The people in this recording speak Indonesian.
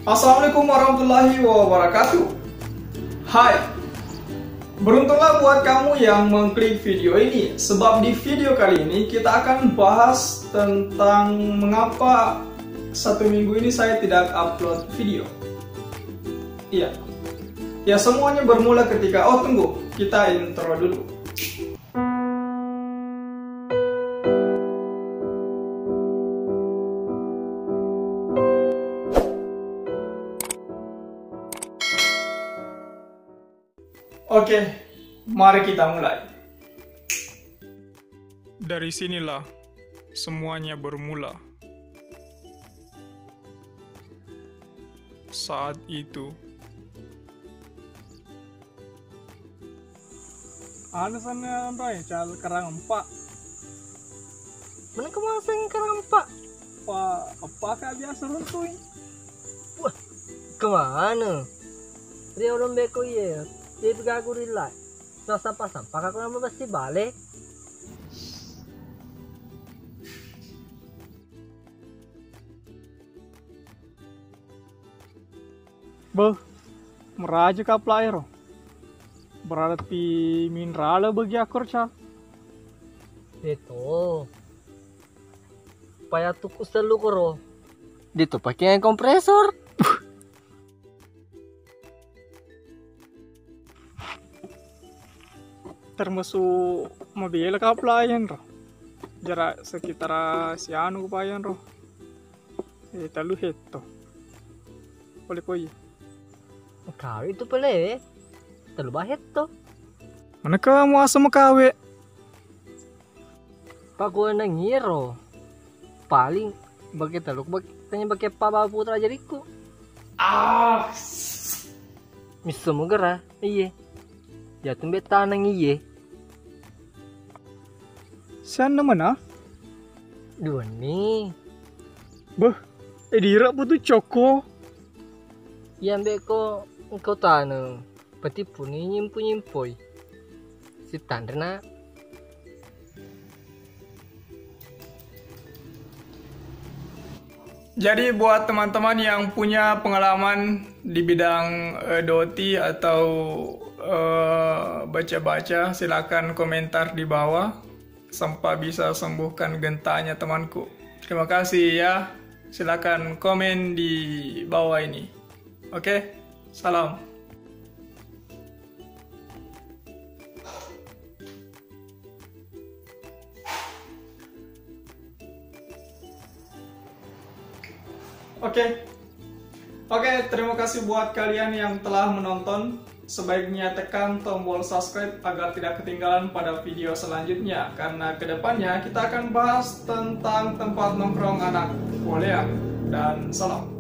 Assalamualaikum warahmatullahi wabarakatuh. Hai, beruntunglah buat kamu yang mengklik video ini, sebab di video kali ini kita akan bahas tentang mengapa satu minggu ini saya tidak upload video. Iya, ya semuanya bermula ketika, tunggu, kita intro dulu. Oke, mari kita mulai. Dari sinilah semuanya bermula. Saat itu, ada sana Rai, cal kerang empat. Mana kemasan kerang empat? Pak, apakah biasa runtuin? Wah, kemana? Dia orang beko ya. Dia pergi aku rilai. Nah sampah-sampah aku nama pasti balik. Beh, meraja kapla air. Berarti mineral bagi akor cal. Itu. Supaya tuku selalu koro. Dia tuh pakai kompresor. Termasuk mobil kaplayan roh. Jarak sekitar sianu kepayan roh. Talu heto. Boleh koi. Kau itu pele. Terlalu bahet tuh. Mana kamu asam kawe? Pak gua nangiro. Paling bagi teluk tanya bagi papa putra jadiku. Misu megera. Iya. Jatuh beta nang iye. Siapa mana? Dua nih. Beh, dira butuh coko. Yang beko engkau tanah. Peti puni nyimpu-nyimpoi. Si tandrena. Jadi buat teman-teman yang punya pengalaman di bidang Doti atau baca-baca, silakan komentar di bawah sampai bisa sembuhkan gentanya temanku. Terima kasih ya. Silakan komen di bawah ini. Oke, salam. Oke, terima kasih buat kalian yang telah menonton. Sebaiknya tekan tombol subscribe agar tidak ketinggalan pada video selanjutnya. Karena kedepannya kita akan bahas tentang tempat nongkrong anak Korea. Dan salam.